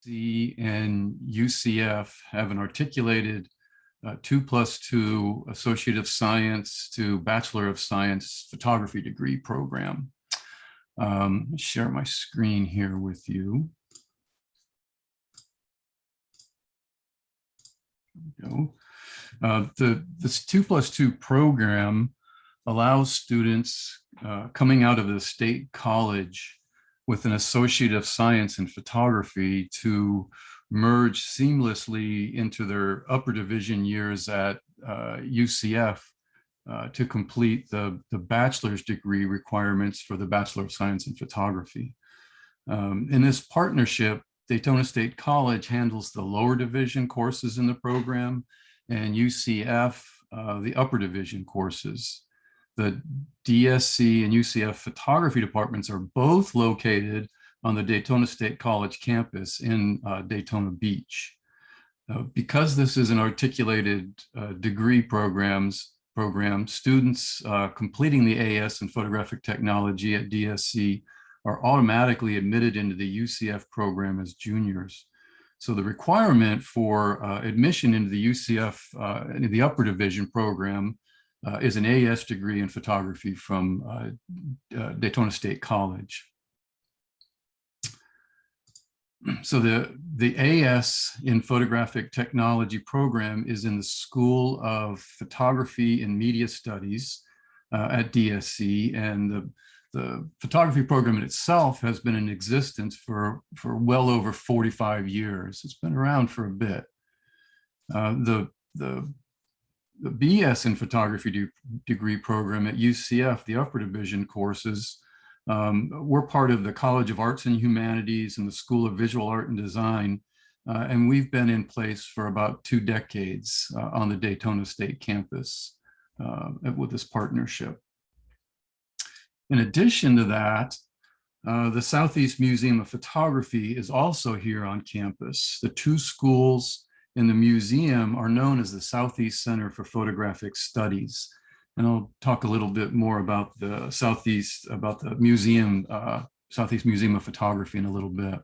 and UCF have an articulated 2+2 Associate of Science to Bachelor of Science photography degree program. Share my screen here with you. There we go. This 2+2 program allows students coming out of the state college with an Associate of Science in photography to merge seamlessly into their upper division years at UCF to complete the bachelor's degree requirements for the Bachelor of Science in Photography. In this partnership, Daytona State College handles the lower division courses in the program, and UCF the upper division courses. The DSC and UCF photography departments are both located on the Daytona State College campus in Daytona Beach. Because this is an articulated degree program, students completing the AS in photographic technology at DSC are automatically admitted into the UCF program as juniors. So the requirement for admission into the UCF, into the upper division program is an AS degree in photography from Daytona State College. So the AS in photographic technology program is in the School of Photography and Media Studies at DSC, and the photography program in itself has been in existence for well over 45 years. It's been around for a bit. The BS in photography degree program at UCF, the upper division courses, we're part of the College of Arts and Humanities and the School of Visual Art and Design, and we've been in place for about 2 decades on the Daytona State campus with this partnership. In addition to that, the Southeast Museum of Photography is also here on campus. The 2 schools in the museum are known as the Southeast Center for Photographic Studies. And I'll talk a little bit more about the Southeast Museum of Photography in a little bit.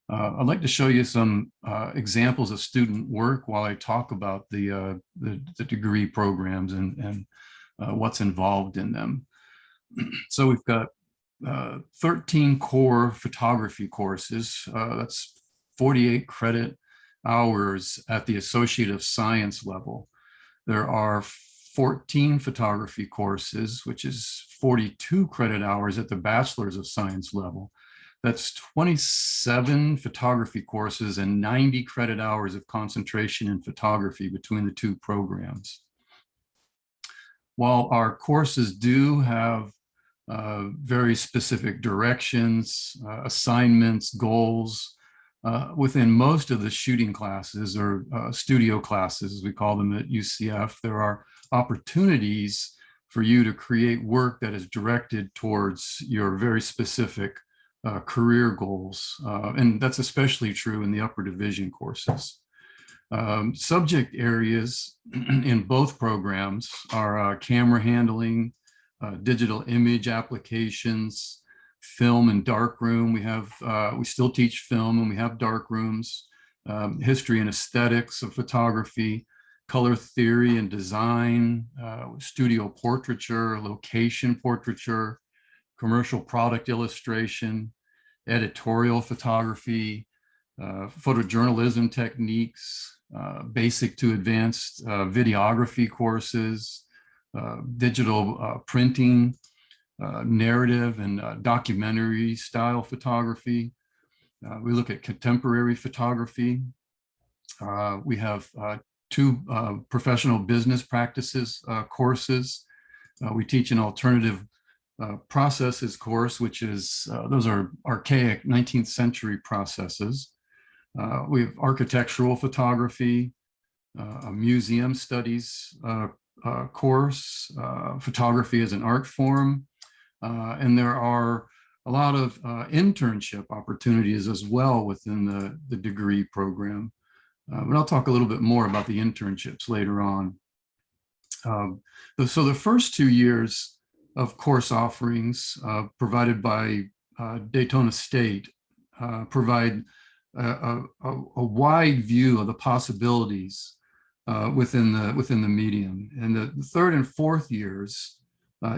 I'd like to show you some examples of student work while I talk about the degree programs and what's involved in them. So we've got 13 core photography courses. That's 48 credit hours at the Associate of Science level. There are 14 photography courses, which is 42 credit hours at the Bachelor's of Science level. That's 27 photography courses and 90 credit hours of concentration in photography between the 2 programs. While our courses do have very specific directions, assignments, goals, within most of the shooting classes or studio classes, as we call them at UCF, there are opportunities for you to create work that is directed towards your very specific career goals. And that's especially true in the upper division courses. Subject areas in both programs are camera handling, digital image applications, film and darkroom. We still teach film and we have dark rooms, history and aesthetics of photography, color theory and design, studio portraiture, location portraiture, commercial product illustration, editorial photography, photojournalism techniques, basic to advanced videography courses, digital printing, narrative and documentary style photography. We look at contemporary photography. We have 2 professional business practices courses. We teach an alternative processes course, which is, those are archaic 19th century processes. We have architectural photography, a museum studies course, photography as an art form. And there are a lot of internship opportunities as well within the degree program. But I'll talk a little bit more about the internships later on. So the first 2 years of course offerings provided by Daytona State provide a wide view of the possibilities within the medium. And the third and fourth years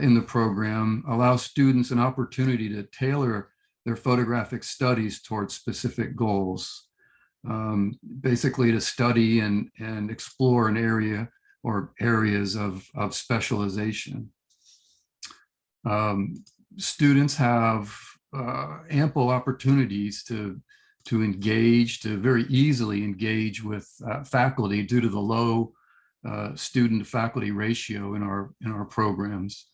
in the program allow students an opportunity to tailor their photographic studies towards specific goals, basically to study and explore an area or areas of specialization. Students have ample opportunities to engage, to very easily engage with faculty due to the low student to faculty ratio in our programs.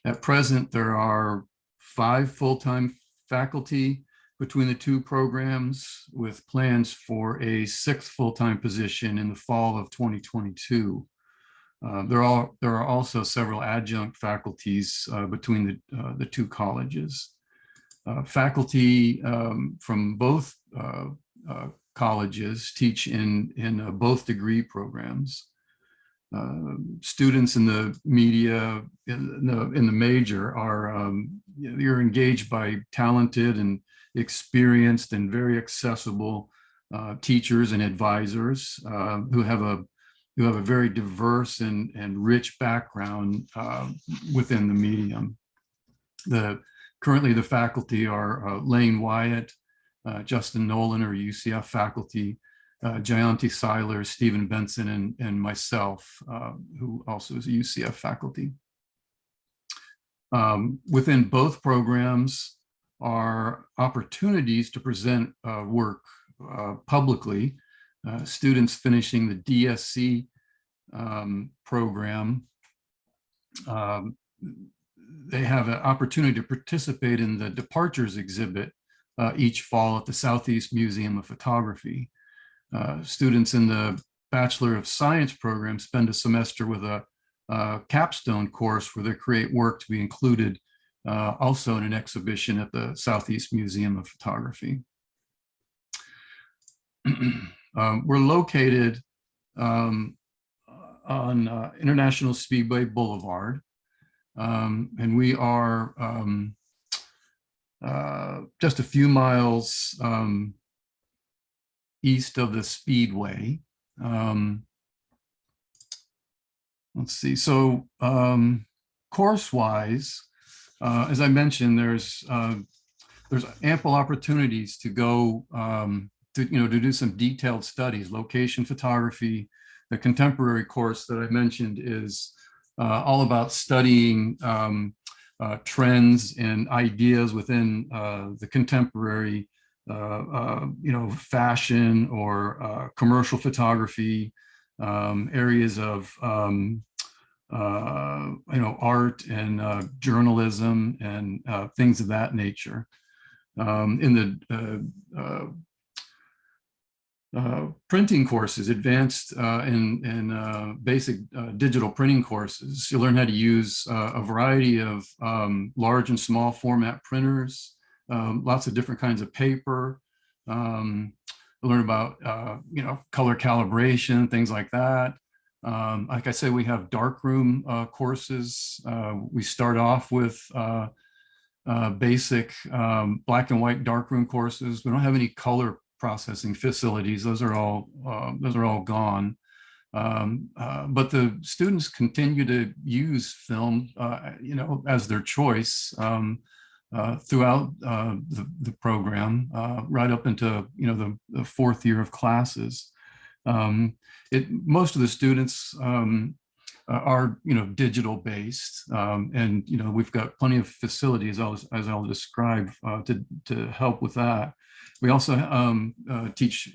At present, there are 5 full-time faculty between the 2 programs, with plans for a 6th full-time position in the fall of 2022. There are also several adjunct faculties between the 2 colleges. Faculty from both colleges teach in both degree programs. Students in the media in the major are you're engaged by talented and experienced and very accessible teachers and advisors who have a very diverse and rich background within the medium. Currently, the faculty are Lane Wyatt, Justin Nolan are UCF faculty, Jayanti Seiler, Stephen Benson, and myself, who also is a UCF faculty. Within both programs are opportunities to present work publicly. Students finishing the DSC program, they have an opportunity to participate in the Departures exhibit each fall at the Southeast Museum of Photography. Students in the Bachelor of Science program spend a semester with a capstone course where they create work to be included also in an exhibition at the Southeast Museum of Photography. We're located on International Speedway Boulevard, and we are just a few miles east of the Speedway. Let's see, so course-wise, as I mentioned, there's ample opportunities to go to do some detailed studies. Location photography, the contemporary course that I mentioned, is all about studying trends and ideas within the contemporary, fashion or commercial photography, areas of art and journalism and things of that nature. In the printing courses, advanced and basic digital printing courses, you learn how to use a variety of large and small format printers, lots of different kinds of paper. Learn about color calibration, things like that. Like I said, we have darkroom courses. We start off with basic black and white darkroom courses. We don't have any color processing facilities. Those are all gone. But the students continue to use film, as their choice throughout the program, right up into the 4th year of classes. Most of the students are digital based, and we've got plenty of facilities as I'll describe to help with that. We also teach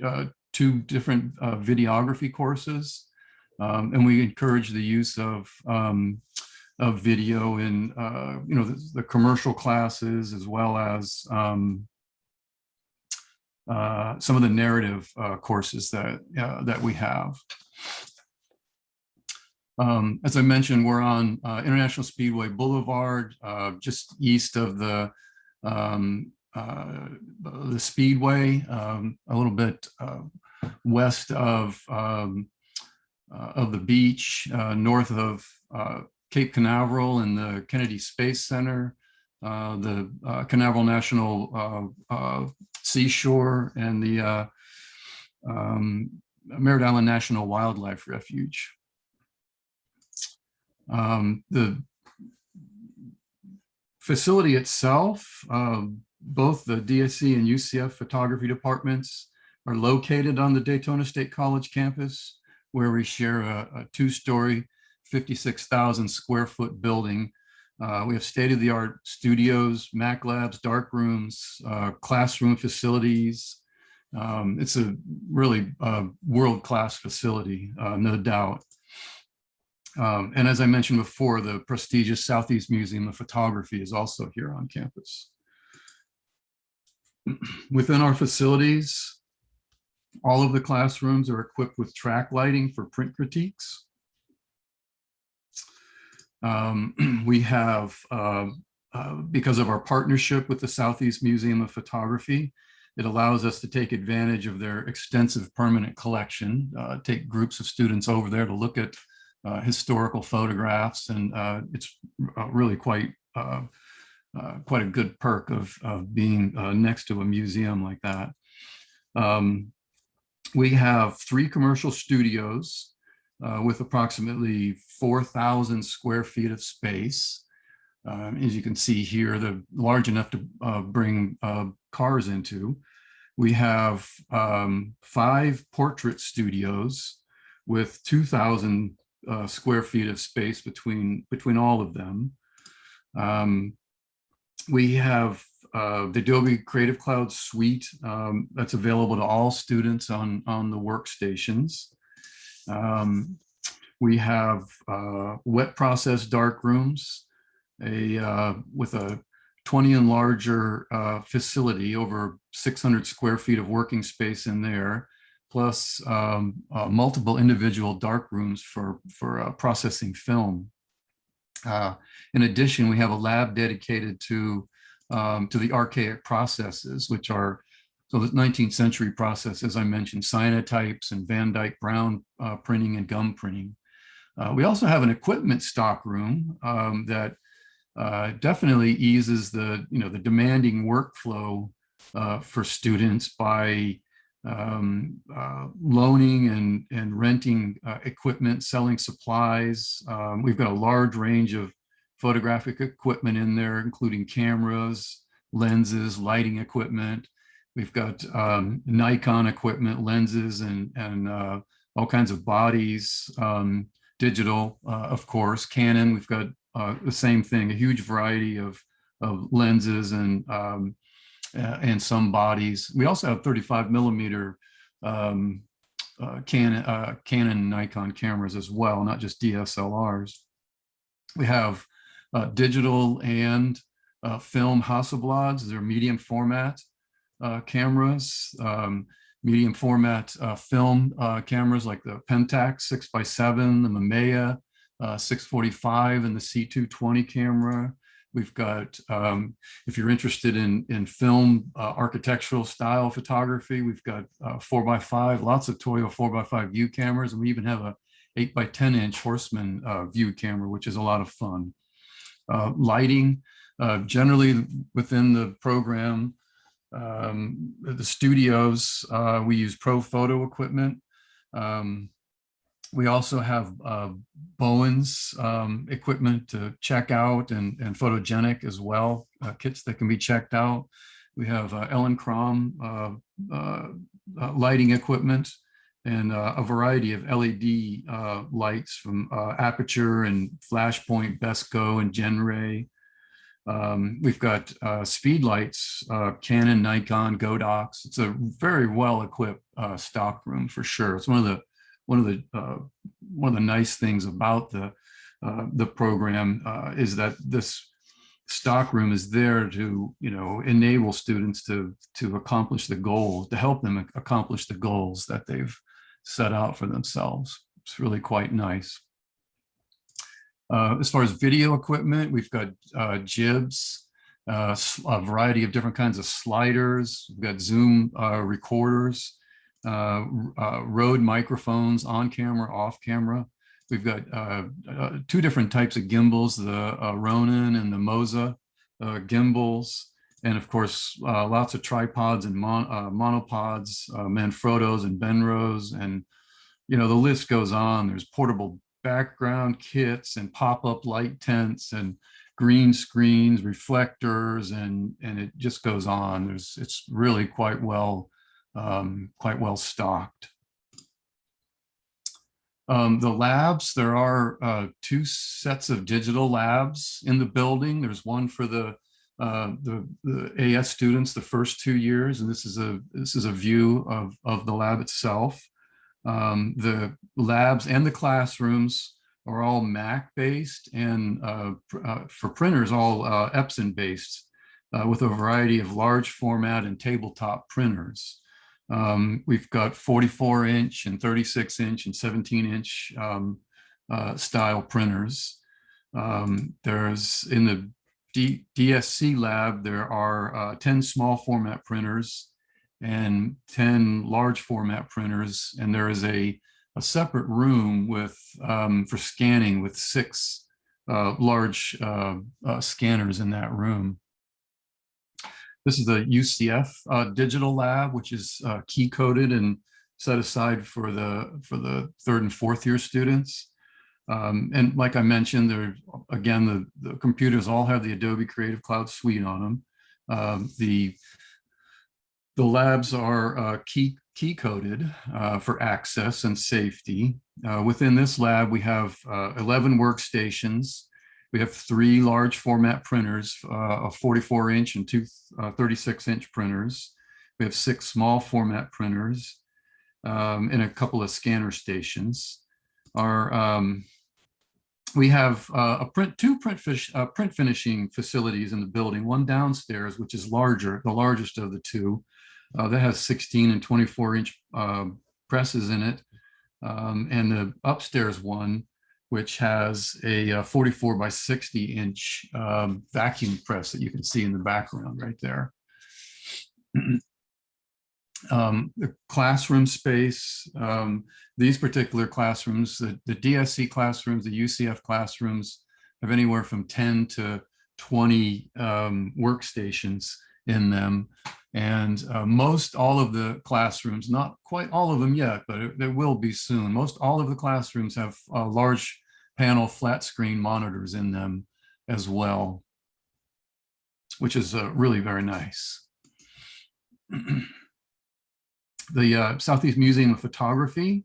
2 different videography courses, and we encourage the use of video in the commercial classes, as well as some of the narrative courses that we have. As I mentioned, we're on International Speedway Boulevard, just east of the Speedway, a little bit west of the beach, north of Cape Canaveral and the Kennedy Space Center, the Canaveral National seashore and the Merritt Island National Wildlife Refuge. The facility itself, both the DSC and UCF photography departments are located on the Daytona State College campus, where we share a two-story, 56,000 square foot building. We have state-of-the-art studios, Mac labs, dark rooms, classroom facilities. It's a really world-class facility, no doubt. And as I mentioned before, the prestigious Southeast Museum of Photography is also here on campus. Within our facilities, all of the classrooms are equipped with track lighting for print critiques. We have, because of our partnership with the Southeast Museum of Photography, it allows us to take advantage of their extensive permanent collection, take groups of students over there to look at historical photographs, and it's really quite a good perk of being next to a museum like that. We have 3 commercial studios with approximately 4,000 square feet of space. As you can see here, they're large enough to bring cars into. We have 5 portrait studios with 2,000 square feet of space between all of them. We have the Adobe Creative Cloud suite that's available to all students on the workstations. We have wet process dark rooms, with a 20 and larger facility, over 600 square feet of working space in there, plus multiple individual dark rooms for processing film. In addition, we have a lab dedicated to the archaic processes, which are the 19th century processes I mentioned, cyanotypes and Van Dyke Brown printing and gum printing. We also have an equipment stock room that definitely eases the demanding workflow for students by loaning and renting equipment, selling supplies. We've got a large range of photographic equipment in there, including cameras, lenses, lighting equipment. We've got Nikon equipment, lenses, and all kinds of bodies, digital, of course, Canon. We've got the same thing, a huge variety of lenses and some bodies. We also have 35 millimeter Canon Nikon cameras as well, not just DSLRs. We have digital and film Hasselblads. They're medium format cameras, medium format film cameras like the Pentax 6x7, the Mamiya 645, and the C220 camera. We've got, if you're interested in film architectural style photography, we've got 4x5, lots of Toyo 4x5 view cameras, and we even have a 8x10 inch Horseman view camera, which is a lot of fun. Lighting, generally within the program, the studios, we use pro photo equipment. We also have Bowen's equipment to check out and photogenic as well, kits that can be checked out. We have Ellen Crom lighting equipment and a variety of LED lights from Aperture and Flashpoint, Besco, and Genray. We've got speed lights, Canon, Nikon, Godox. It's a very well-equipped stock room for sure. It's one of the nice things about the program is that this stock room is there to enable students to accomplish the goals, to help them accomplish the goals that they've set out for themselves. It's really quite nice. As far as video equipment, we've got jibs, a variety of different kinds of sliders. We've got Zoom recorders, Rode microphones, on camera, off camera. We've got 2 different types of gimbals, the Ronin and the Moza gimbals. And of course, lots of tripods and monopods, Manfrottos and Benros, and the list goes on. There's portable background kits and pop-up light tents and green screens, reflectors, and it just goes on. It's really quite well stocked. The labs, there are 2 sets of digital labs in the building. There's one for the AS students the first 2 years, and this is a view of the lab itself. The labs and the classrooms are all Mac based, and for printers, all Epson based, with a variety of large format and tabletop printers. We've got 44-inch and 36-inch and 17-inch style printers. There's in the DSC lab, there are 10 small format printers and 10 large format printers, and there is a separate room with for scanning with 6 large scanners in that room. This is the Ucf Digital Lab, which is key coded and set aside for the 3rd and 4th year students. And like I mentioned, there again, the computers all have the Adobe Creative Cloud suite on them. The labs are key coded for access and safety. Within this lab, we have 11 workstations. We have 3 large format printers, a 44-inch and 2 36-inch printers. We have 6 small format printers and a couple of scanner stations. We have two print finishing facilities in the building. One downstairs, which is larger, the largest of the 2, that has 16 and 24-inch presses in it, and the upstairs one, which has a 44 by 60-inch vacuum press that you can see in the background right there. The classroom space, these particular classrooms, the DSC classrooms, the UCF classrooms, have anywhere from 10 to 20 workstations in them. And most all of the classrooms, not quite all of them yet, but there will be soon. Most all of the classrooms have large panel flat screen monitors in them as well, which is really very nice. The Southeast Museum of Photography,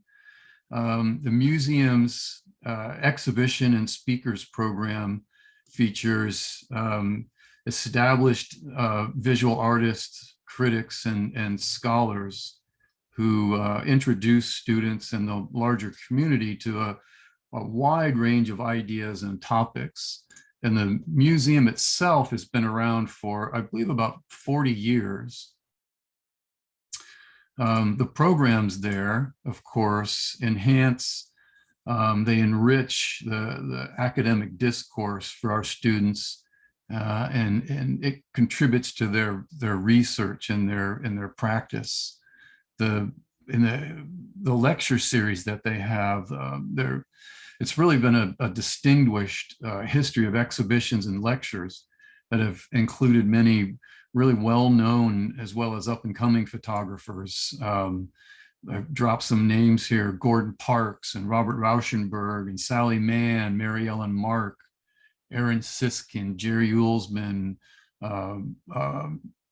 the museum's exhibition and speakers program features established visual artists, critics, and scholars who introduce students and the larger community to a wide range of ideas and topics. And the museum itself has been around for, I believe, about 40 years. The programs there, of course, enhance, they enrich the academic discourse for our students, and it contributes to their research and their practice. In the lecture series that they have, it's really been a distinguished history of exhibitions and lectures that have included many really well-known as well as up-and-coming photographers. I've dropped some names here: Gordon Parks and Robert Rauschenberg and Sally Mann, Mary Ellen Mark, Aaron Siskin, Jerry Ullsman,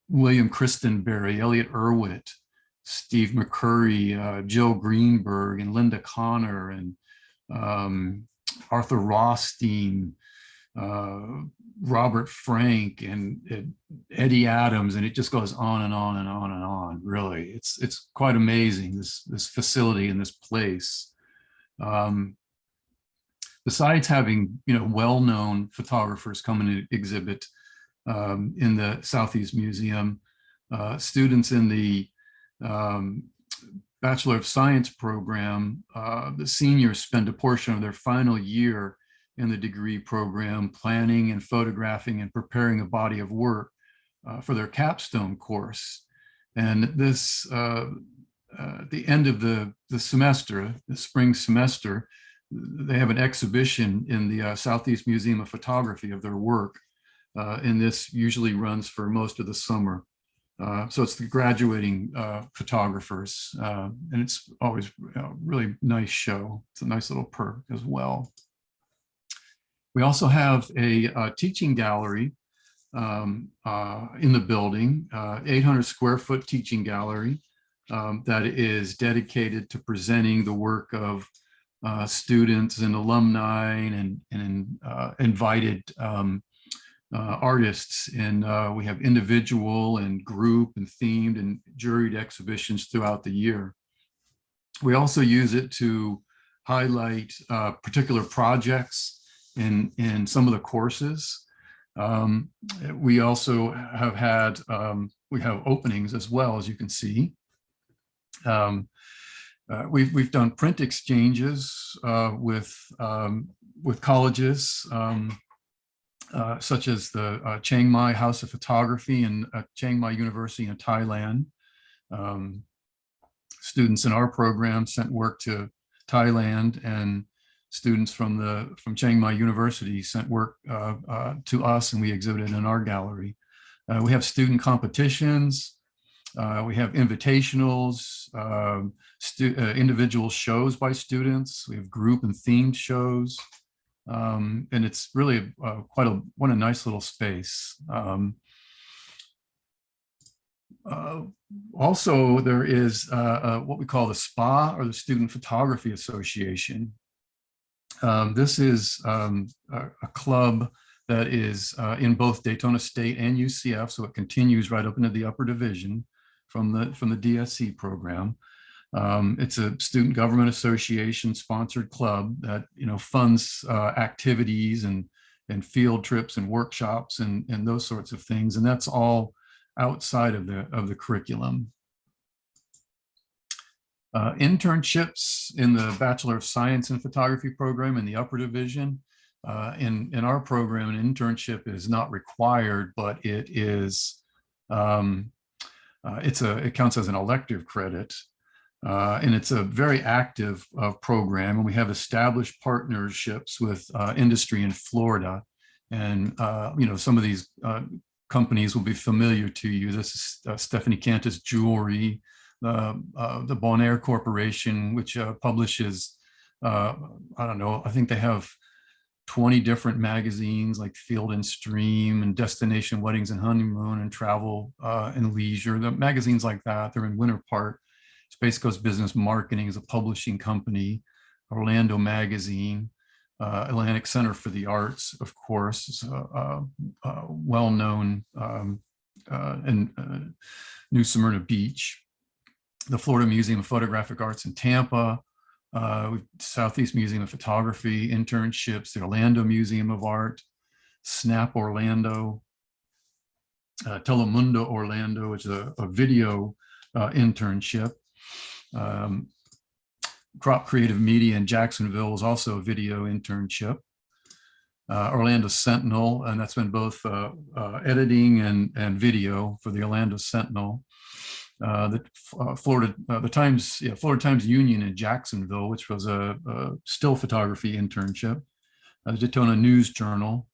William Christenberry, Elliot Erwitt, Steve McCurry, Jill Greenberg, and Linda Connor, and Arthur Rothstein, Robert Frank, and Eddie Adams, and it just goes on and on and on and on. Really, it's quite amazing, this facility and this place. Besides having well-known photographers come and exhibit in the Southeast Museum, students in the Bachelor of Science program, the seniors spend a portion of their final year in the degree program planning and photographing and preparing a body of work for their capstone course. And this, at the end of the semester, the spring semester, they have an exhibition in the Southeast Museum of Photography of their work. and this usually runs for most of the summer. So it's the graduating photographers, and it's always a really nice show. It's a nice little perk as well. We also have a teaching gallery in the building, 800 square foot teaching gallery that is dedicated to presenting the work of students and alumni and invited artists. And we have individual and group and themed and juried exhibitions throughout the year. We also use it to highlight particular projects in some of the courses. We also have had, we have openings as well, as you can see. We've done print exchanges with colleges, such as the Chiang Mai House of Photography and Chiang Mai University in Thailand. Students in our program sent work to Thailand, and students from Chiang Mai University sent work to us, and we exhibited in our gallery. We have student competitions. We have invitationals, individual shows by students. We have group and themed shows. And it's really what a nice little space. Also, there is what we call the SPA, or the Student Photography Association. This is a club that is in both Daytona State and UCF, so it continues right up into the upper division from the DSC program. It's a student government association sponsored club that funds activities and field trips and workshops and those sorts of things, and that's all outside of the curriculum. Internships in the Bachelor of Science in Photography program in the upper division. In our program, an internship is not required, but it is it counts as an elective credit. And it's a very active program, and we have established partnerships with industry in Florida. And some of these companies will be familiar to you. This is Stephanie Cantus Jewelry, the Bonaire Corporation, which publishes, I don't know, I think they have 20 different magazines like Field and Stream and Destination Weddings and Honeymoon and Travel and Leisure. The magazines like that, they're in Winter Park. Space Coast Business Marketing is a publishing company. Orlando Magazine, Atlantic Center for the Arts, of course, is well-known in New Smyrna Beach. The Florida Museum of Photographic Arts in Tampa, Southeast Museum of Photography, Internships, the Orlando Museum of Art, SNAP Orlando, Telemundo Orlando, which is a video internship. Crop Creative Media in Jacksonville is also a video internship. Orlando Sentinel, and that's been both editing and video for the Orlando Sentinel. Florida Times Union in Jacksonville, which was a still photography internship. The Daytona News Journal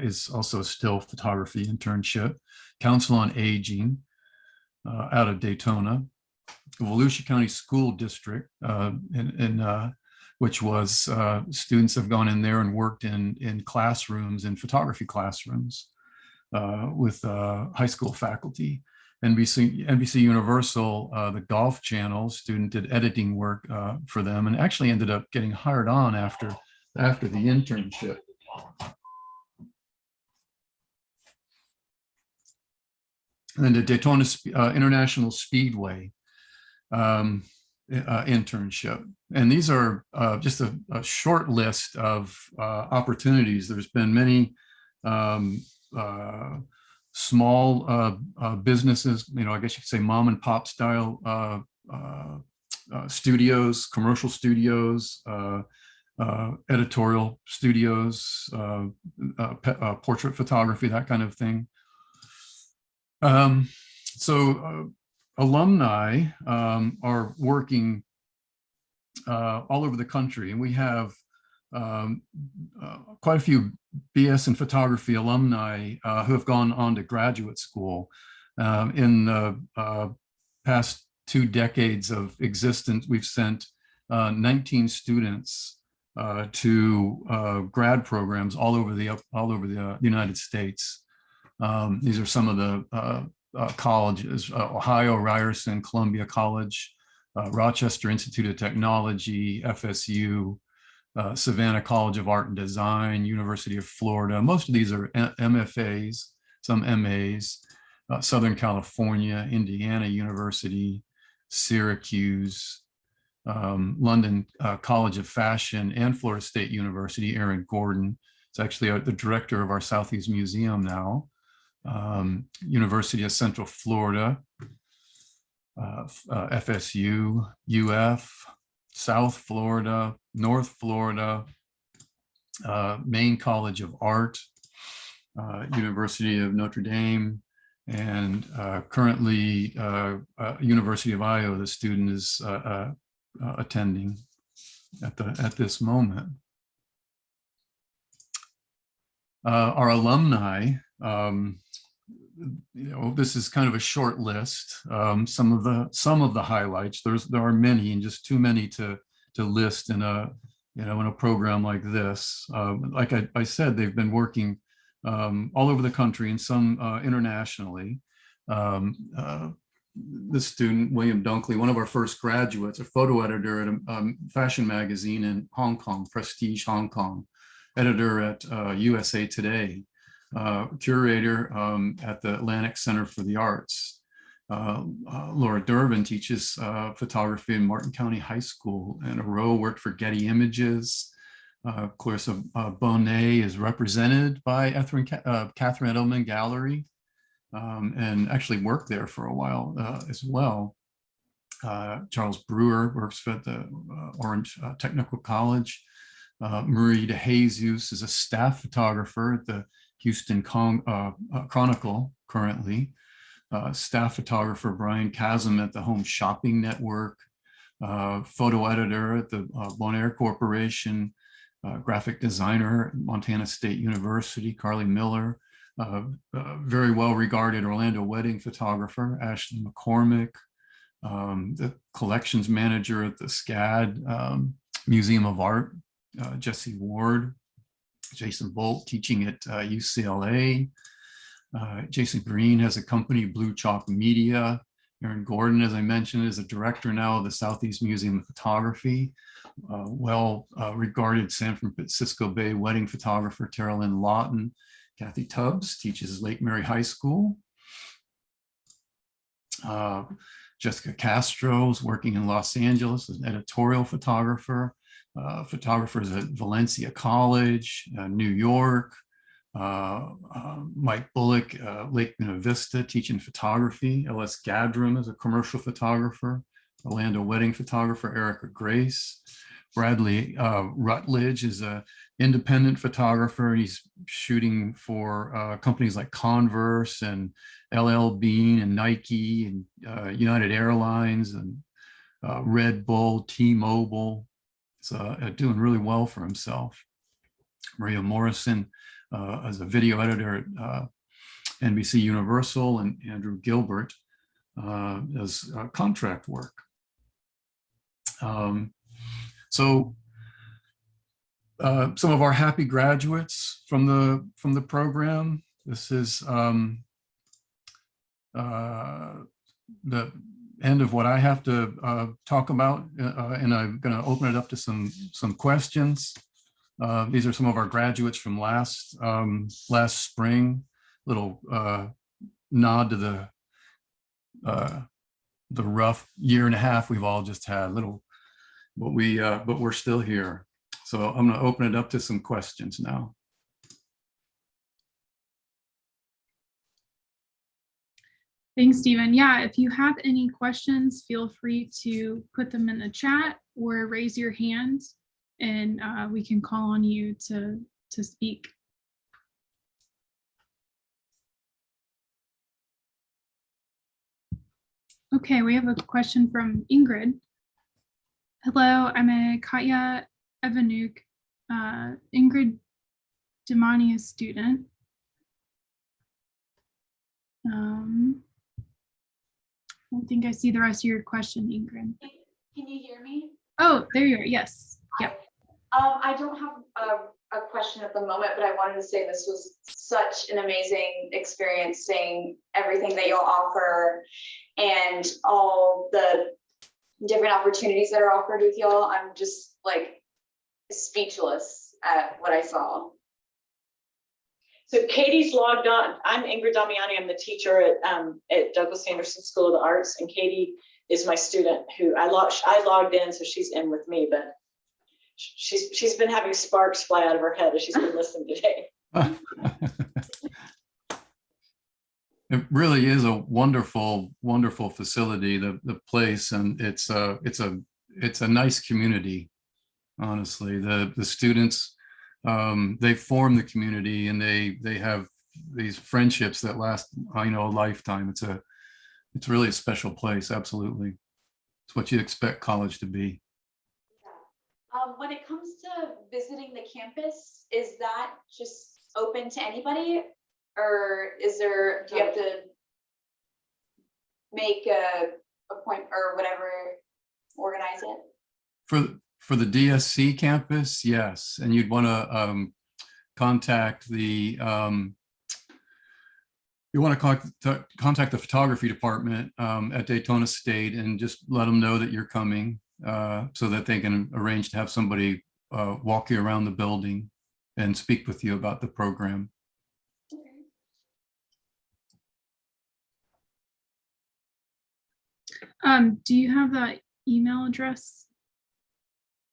is also a still photography internship. Council on Aging out of Daytona. Volusia County School District, which was students have gone in there and worked in classrooms, in photography classrooms with high school faculty. NBC Universal, the Golf Channel, student did editing work for them and actually ended up getting hired on after the internship. And then the Daytona International Speedway internship. And these are just a short list of opportunities. There's been many small businesses, I guess you could say mom and pop style studios, commercial studios, editorial studios, portrait photography, that kind of thing. Alumni are working all over the country, and we have um, quite a few BS in photography alumni who have gone on to graduate school. In the past 2 decades of existence, we've sent 19 students to grad programs all over the United States. These are some of the colleges: Ohio, Ryerson, Columbia College, Rochester Institute of Technology, FSU, Savannah College of Art and Design, University of Florida. Most of these are MFAs, some MAs, Southern California, Indiana University, Syracuse, London College of Fashion, and Florida State University. Aaron Gordon is actually the director of our Southeast Museum now. University of Central Florida, FSU, UF, South Florida, North Florida, Maine College of Art, University of Notre Dame, and currently University of Iowa. The student is attending at this moment. Our alumni, this is kind of a short list. Some of the highlights. There are many, and just too many to list in a in a program like this. Like I said, they've been working all over the country and some internationally. This student, William Dunkley, one of our first graduates, a photo editor at a fashion magazine in Hong Kong, Prestige Hong Kong, editor at USA Today, curator at the Atlantic Center for the Arts. Laura Durbin teaches photography in Martin County High School, and Aroe worked for Getty Images. Clarissa Bonet is represented by Catherine Edelman Gallery, and actually worked there for a while as well. Charles Brewer works at the Orange Technical College. Marie DeJesus is a staff photographer at the Houston Chronicle currently. Staff photographer Brian Chasm at the Home Shopping Network. Photo editor at the Bonaire Corporation. Graphic designer at Montana State University, Carly Miller. Very well regarded Orlando wedding photographer, Ashley McCormick. The collections manager at the SCAD Museum of Art, Jesse Ward. Jason Bolt teaching at UCLA. Jason Green has a company, Blue Chalk Media. Aaron Gordon, as I mentioned, is a director now of the Southeast Museum of Photography. Regarded San Francisco Bay wedding photographer, Tara Lynn Lawton. Kathy Tubbs teaches Lake Mary High School. Jessica Castro is working in Los Angeles as an editorial photographer. Photographers at Valencia College, New York. Mike Bullock, Lake Buena Vista, teaching photography. Ellis Gadram is a commercial photographer. Orlando wedding photographer, Erica Grace. Bradley Rutledge is an independent photographer. He's shooting for companies like Converse and LL Bean and Nike and United Airlines and Red Bull, T-Mobile. He's doing really well for himself. Maria Morrison as a video editor at NBC Universal, and Andrew Gilbert as contract work. So some of our happy graduates from the program. This is the end of what I have to talk about, and I'm going to open it up to some questions. These are some of our graduates from last spring. Little nod to the rough year and a half we've all just had. But we're still here. So I'm going to open it up to some questions now. Thanks, Stephen. Yeah, if you have any questions, feel free to put them in the chat or raise your hand, and we can call on you to speak. Okay, we have a question from Ingrid. Hello, I'm a Katya Evanuk Ingrid Demani, a student. I don't think I see the rest of your question, Ingrid. Can you hear me? Oh, there you are. Yes. Yep. I don't have a question at the moment, but I wanted to say this was such an amazing experience, seeing everything that you'll offer and all the different opportunities that are offered with y'all. I'm just like speechless at what I saw. So Katie's logged on. I'm Ingrid Damiani. I'm the teacher at Douglas Anderson School of the Arts, and Katie is my student who I logged in, so she's in with me, but she's been having sparks fly out of her head as she's been listening today. It really is a wonderful, wonderful facility, the place, and it's a nice community. Honestly, the students, they form the community, and they have these friendships that last, a lifetime. It's really a special place. Absolutely, it's what you expect college to be. When it comes to visiting the campus, is that just open to anybody, or do you have to make a point or whatever, organize it? For the DSC campus, yes, and you'd want to contact the contact the photography department at Daytona State and just let them know that you're coming, so that they can arrange to have somebody walk you around the building and speak with you about the program. Do you have that email address,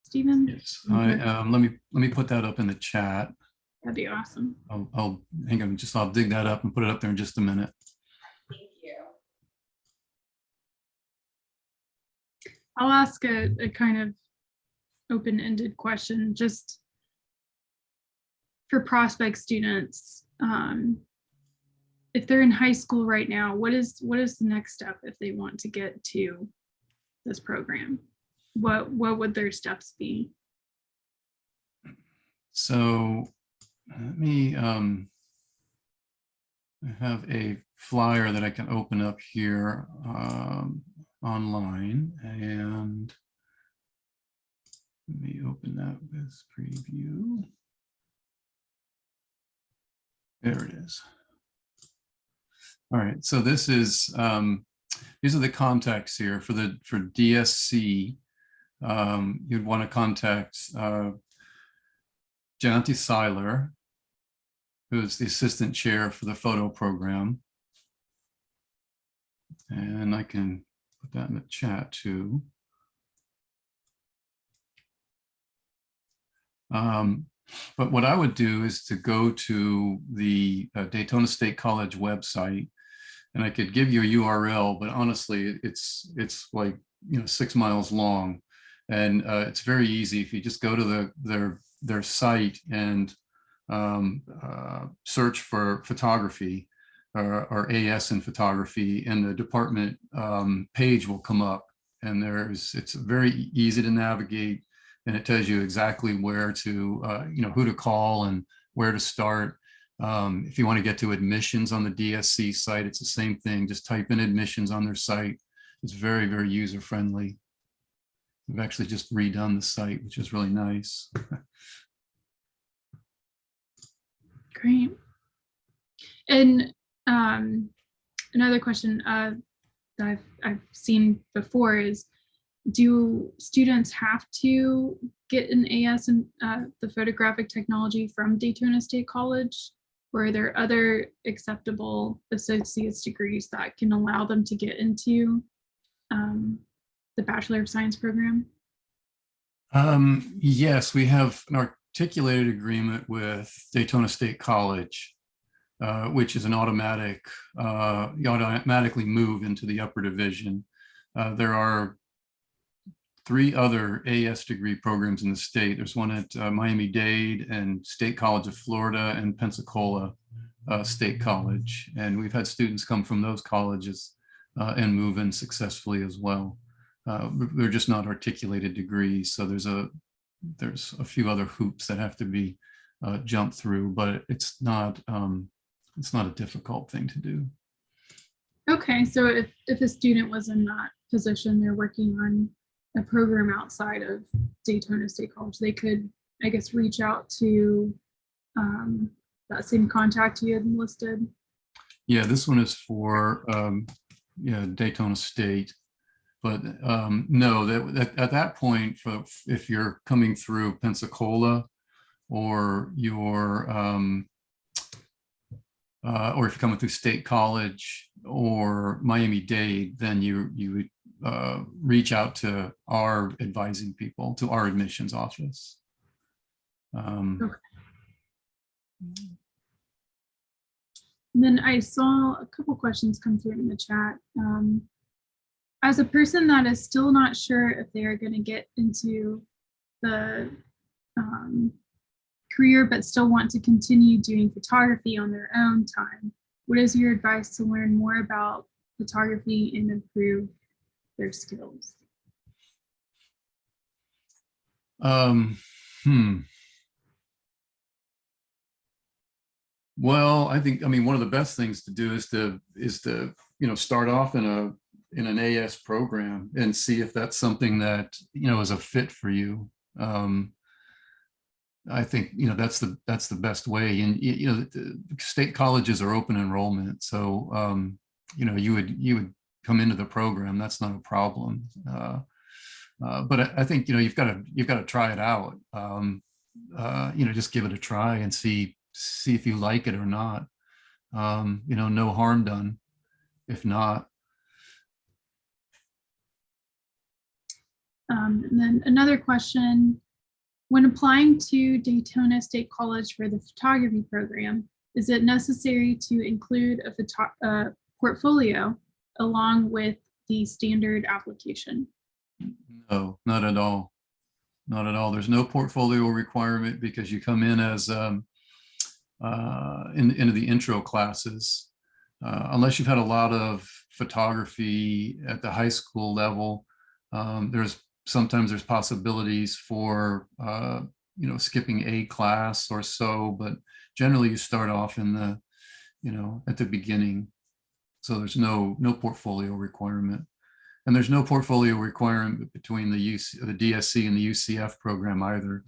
Stephen? Yes, let me put that up in the chat. That'd be awesome. I'll hang on, I'll dig that up and put it up there in just a minute. Thank you. I'll ask a kind of open-ended question, just for prospect students. If they're in high school right now, what is the next step if they want to get to this program? What would their steps be? So let me, I have a flyer that I can open up here online, and let me open that with preview. There it is. All right, so this is, these are the contacts here for DSC. You'd want to contact Janti Seiler, who's the assistant chair for the photo program. And I can put that in the chat too. But what I would do is to go to the Daytona State College website, and I could give you a URL, but honestly, it's like 6 miles long, and it's very easy if you just go to their site and search for photography or AS in photography, and the department page will come up, and it's very easy to navigate, and it tells you exactly where to who to call and where to start. If you want to get to admissions on the DSC site, it's the same thing. Just type in admissions on their site. It's very, very user friendly. We've actually just redone the site, which is really nice. Great. And another question that I've seen before is, do students have to get an AS in the photographic technology from Daytona State College, or are there other acceptable associate's degrees that can allow them to get into the Bachelor of Science program? Yes, we have an articulated agreement with Daytona State College, which is an automatic, you automatically move into the upper division. There are 3 other AS degree programs in the state. There's one at Miami-Dade and State College of Florida and Pensacola State College. And we've had students come from those colleges and move in successfully as well. They're just not articulated degrees. So there's a there's a few other hoops that have to be jumped through, but it's not a difficult thing to do. Okay, so if a student was in that position, they're working on a program outside of Daytona State College, they could, I guess, reach out to that same contact you had listed. Yeah, this one is for Daytona State, but no, that at that point, if you're coming through Pensacola or or if you're coming through State College or Miami-Dade, then you would reach out to our advising people, to our admissions office. Okay. And then I saw a couple questions come through in the chat. As a person that is still not sure if they are going to get into the career, but still want to continue doing photography on their own time, what is your advice to learn more about photography and improve their skills? Well, I mean, one of the best things to do is to start off in an AS program and see if that's something that, is a fit for you. I think, that's the best way. And, the state colleges are open enrollment. So, you would come into the program. That's not a problem. But I think, you've got to try it out. Just give it a try and see if you like it or not. No harm done if not. And then another question, when applying to Daytona State College for the photography program, is it necessary to include a portfolio along with the standard application? No, not at all. Not at all. There's no portfolio requirement because you come in as into the intro classes. Unless you've had a lot of photography at the high school level, sometimes there's possibilities for skipping a class or so, but generally you start off in the at the beginning. So there's no portfolio requirement. And there's no portfolio requirement between the DSC and the UCF program either.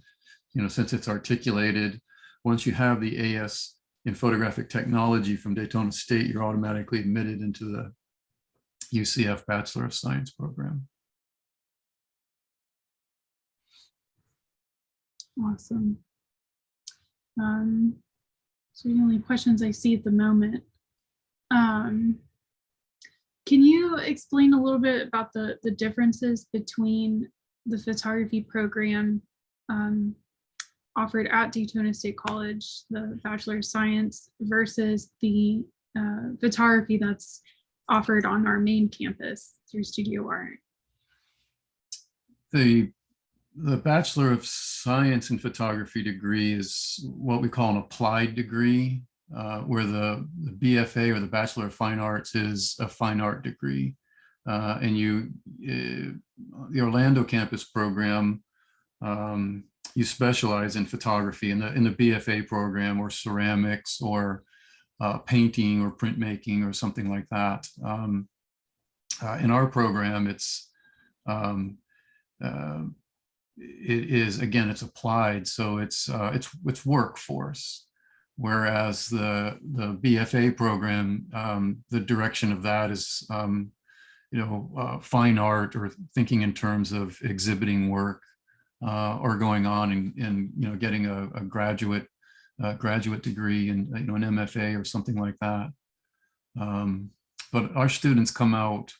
Since it's articulated, once you have the AS in photographic technology from Daytona State, you're automatically admitted into the UCF Bachelor of Science program. Awesome. So the only questions I see at the moment. Can you explain a little bit about the differences between the photography program offered at Daytona State College, the Bachelor of Science, versus the photography that's offered on our main campus through Studio Art? The Bachelor of Science in Photography degree is what we call an applied degree, where the BFA or the Bachelor of Fine Arts is a fine art degree. And the Orlando campus program, you specialize in photography in the BFA program, or ceramics, or painting, or printmaking, or something like that. In our program, it's applied, so it's workforce. Whereas the BFA program, the direction of that is fine art, or thinking in terms of exhibiting work, or going on and getting a graduate degree and an MFA or something like that. But our students come out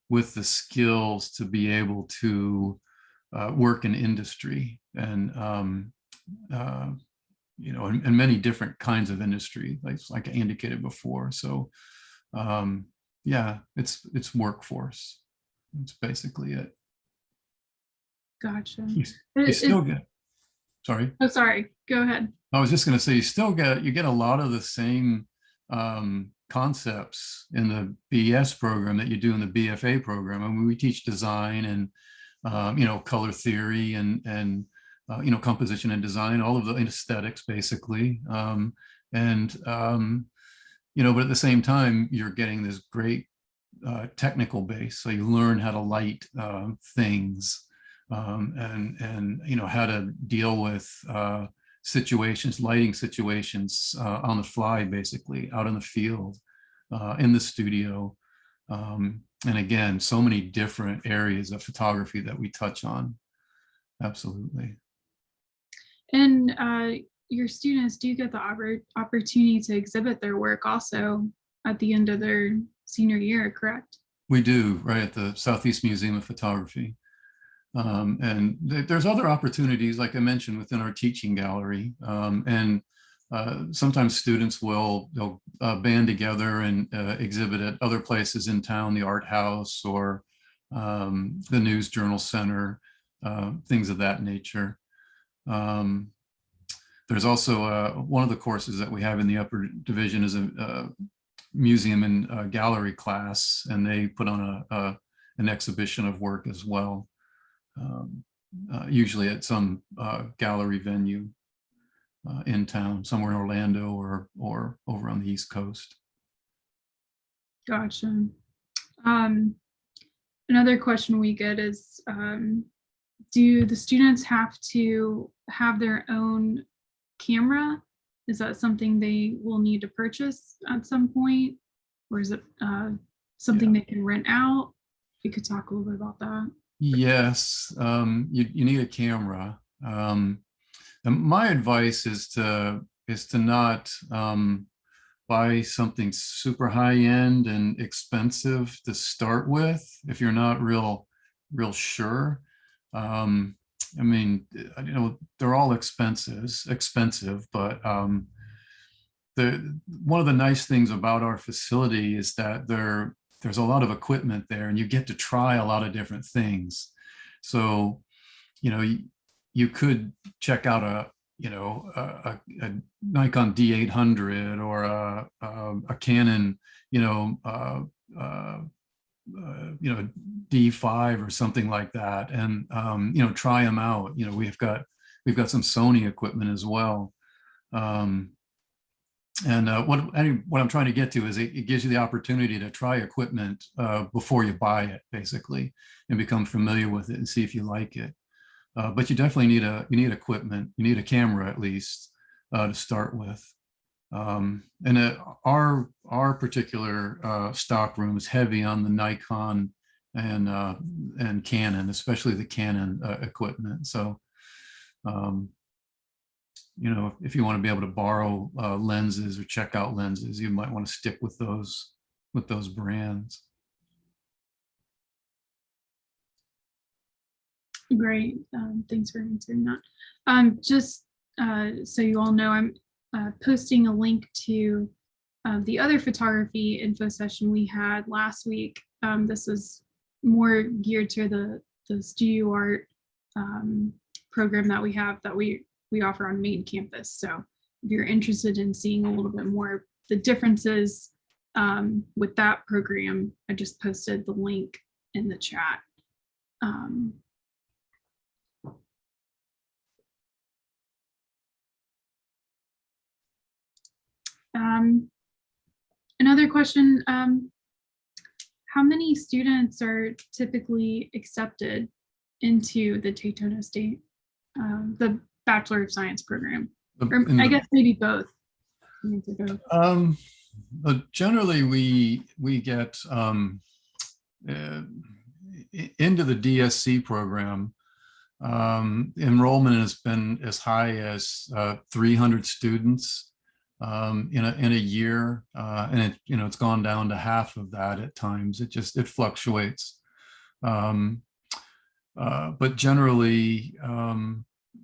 with the skills to be able to work in industry, and in many different kinds of industry, like I indicated before. So yeah, it's workforce. That's basically it. Gotcha. You still get, sorry. Oh, sorry. Go ahead. I was just going to say, you get a lot of the same concepts in the BS program that you do in the BFA program. I mean, we teach design and color theory and composition and design, all of the aesthetics basically. But at the same time, you're getting this great technical base. So you learn how to light things and how to deal with lighting situations on the fly, basically out in the field, in the studio. And again, so many different areas of photography that we touch on. Absolutely. And your students do get the opportunity to exhibit their work also at the end of their senior year, correct? We do, right, at the Southeast Museum of Photography. And there's other opportunities, like I mentioned, within our teaching gallery. Sometimes students they'll band together and exhibit at other places in town, the art house or the News Journal Center, things of that nature. There's also one of the courses that we have in the upper division is a museum and gallery class, and they put on an exhibition of work as well, usually at some gallery venue in town, somewhere in Orlando or over on the East Coast. Gotcha. Another question we get is, do the students have to have their own camera? Is that something they will need to purchase at some point? Or is it something they can rent out? You could talk a little bit about that. Yes, you need a camera. And my advice is to not buy something super high end and expensive to start with if you're not real sure. I mean, they're all expensive, but one of the nice things about our facility is that there's a lot of equipment there, and you get to try a lot of different things. So, you could check out a Nikon D800 or a Canon, D5 or something like that, and try them out. We've got some Sony equipment as well. What I'm trying to get to is it gives you the opportunity to try equipment before you buy it, basically, and become familiar with it and see if you like it. But you definitely need equipment. You need a camera at least to start with. Our particular stock room is heavy on the Nikon and Canon, especially the Canon equipment. So, if you want to be able to borrow lenses or check out lenses, you might want to stick with those brands. Great. Thanks for answering that. Just so you all know, I'm posting a link to the other photography info session we had last week. This is more geared to the studio art program that we have that we offer on main campus. So if you're interested in seeing a little bit more the differences with that program, I just posted the link in the chat. Another question, how many students are typically accepted into the Daytona State, the Bachelor of Science program? Or I guess maybe both. Generally, we get into the DSC program. Enrollment has been as high as 300 students in a year, and it's gone down to half of that at times. It fluctuates, but generally,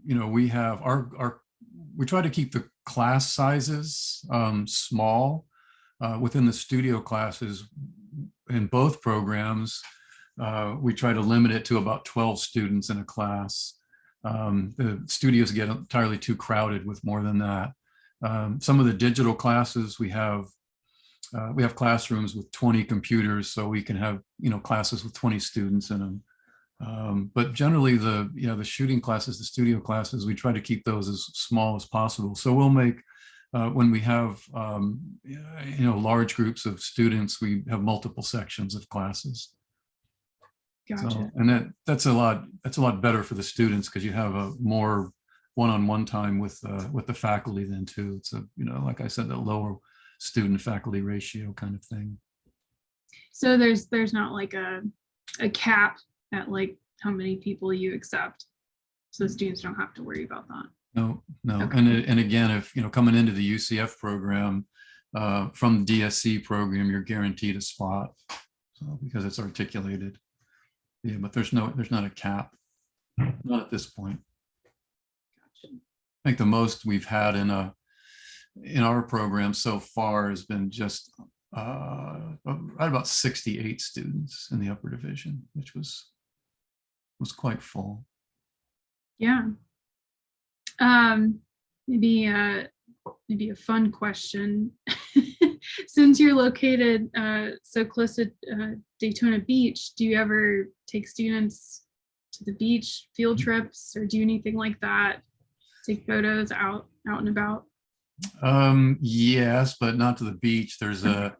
we have we try to keep the class sizes small. Within the studio classes in both programs, we try to limit it to about 12 students in a class. The studios get entirely too crowded with more than that. Some of the digital classes we have classrooms with 20 computers, so we can have classes with 20 students in them. But generally the shooting classes, the studio classes, we try to keep those as small as possible. So we'll make, when we have, large groups of students, we have multiple sections of classes. Gotcha. So, and that's a lot better for the students because you have a more one-on-one time with the faculty then too. It's like I said, the lower student faculty ratio kind of thing. So there's not like a cap at like how many people you accept, so students don't have to worry about that. No. Okay. And again, if coming into the UCF program from the DSC program, you're guaranteed a spot, so because it's articulated. Yeah, but there's not a cap, not at this point. Gotcha. I think the most we've had in our program so far has been just right about 68 students in the upper division, which was quite full. Yeah. Maybe a fun question. Since you're located so close to Daytona Beach, do you ever take students to the beach, field trips, or do anything like that? Take photos out and about? Yes, but not to the beach. There's a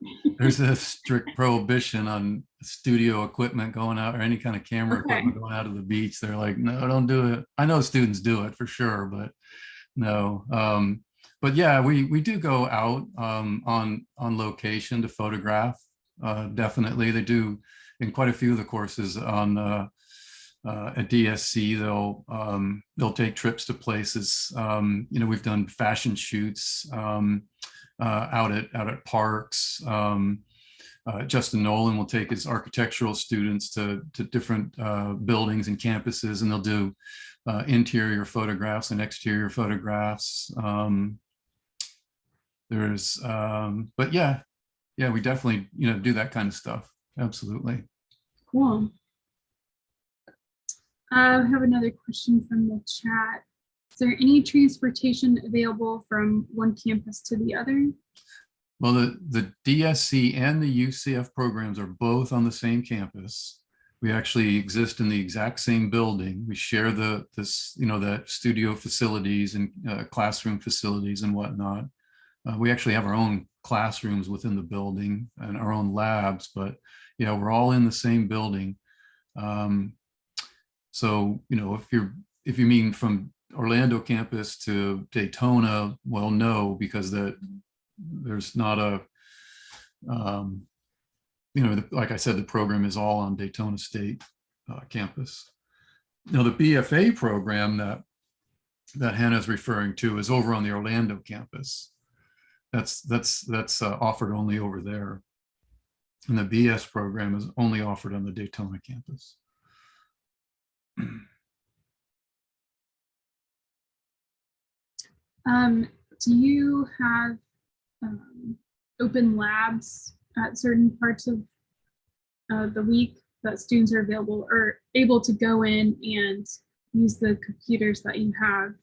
strict prohibition on studio equipment going out, or any kind of camera equipment going out of the beach. They're like, no, don't do it. I know students do it for sure, but no. But yeah, we do go out on location to photograph. Definitely, they do in quite a few of the courses on at DSC. They'll take trips to places. We've done fashion shoots out at parks. Justin Nolan will take his architectural students to different buildings and campuses, and they'll do interior photographs and exterior photographs. But yeah, we definitely do that kind of stuff. Absolutely. Cool. I have another question from the chat. Is there any transportation available from one campus to the other? Well, the DSC and the UCF programs are both on the same campus. We actually exist in the exact same building. We share the studio facilities and classroom facilities and whatnot. We actually have our own classrooms within the building and our own labs, but yeah, we're all in the same building. So, if you mean from Orlando campus to Daytona, well, no, because there's not a, like I said, the program is all on Daytona State campus. Now, the BFA program that Hannah's referring to is over on the Orlando campus. That's offered only over there. And the BS program is only offered on the Daytona campus. Do you have open labs at certain parts of the week that students are available or able to go in and use the computers that you have?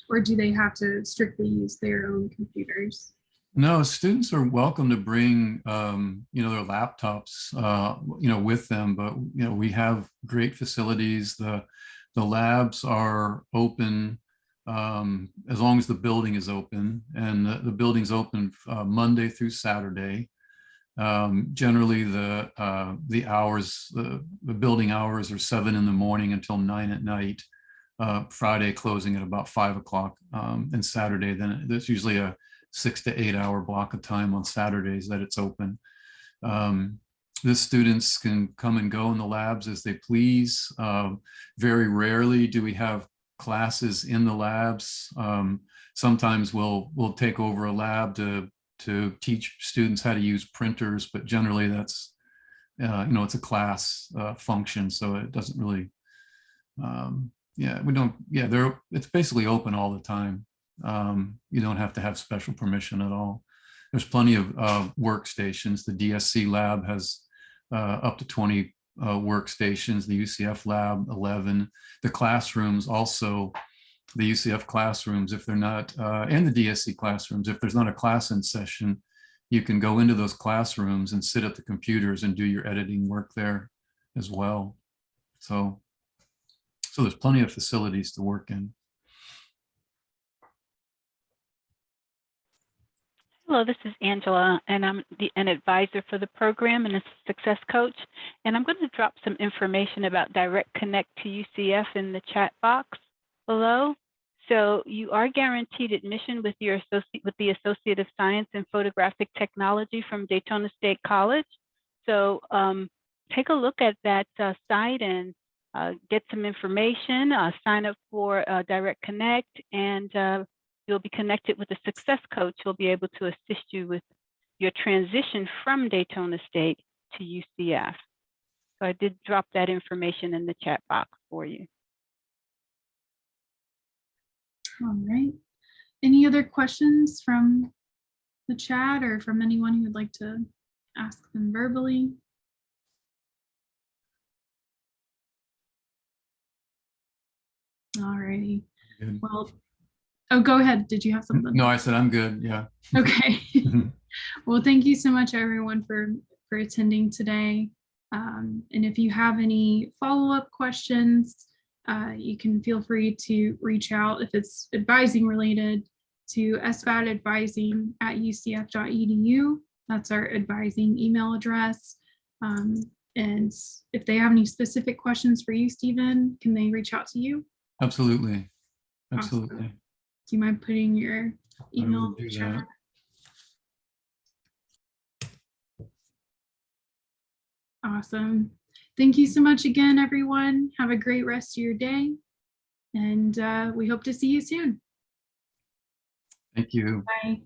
Or do they have to strictly use their own computers? No, students are welcome to bring, their laptops, with them. But we have great facilities. The labs are open as long as the building is open, and the building's open Monday through Saturday. Generally, the hours, the building hours are 7 in the morning until 9 at night. Friday closing at about 5 o'clock, and Saturday, then there's usually a 6 to 8 hour block of time on Saturdays that it's open. The students can come and go in the labs as they please. Very rarely do we have classes in the labs. Sometimes we'll take over a lab to teach students how to use printers, but generally that's it's a class function, so it doesn't really it's basically open all the time. You don't have to have special permission at all. There's plenty of workstations. The DSC lab has up to 20 workstations, the UCF lab 11. The classrooms also, the UCF classrooms, if they're not, and the DSC classrooms, if there's not a class in session, you can go into those classrooms and sit at the computers and do your editing work there as well. So there's plenty of facilities to work in. Hello, this is Angela, and I'm an advisor for the program and a success coach. And I'm going to drop some information about Direct Connect to UCF in the chat box below. So you are guaranteed admission with the Associate of Science in Photographic Technology from Daytona State College. So take a look at that site and get some information, sign up for Direct Connect, and you'll be connected with a success coach who'll be able to assist you with your transition from Daytona State to UCF. So I did drop that information in the chat box for you. All right. Any other questions from the chat or from anyone who would like to ask them verbally? All righty. Good. Well, oh, go ahead. Did you have something? No, I said I'm good. Yeah. Okay. Well, thank you so much, everyone, for attending today. And if you have any follow-up questions, you can feel free to reach out if it's advising related to svatadvising@ucf.edu. That's our advising email address. And if they have any specific questions for you, Stephen, can they reach out to you? Absolutely. Absolutely. Awesome. Do you mind putting your email will do in the chat? Awesome. Thank you so much again, everyone. Have a great rest of your day. And we hope to see you soon. Thank you. Bye.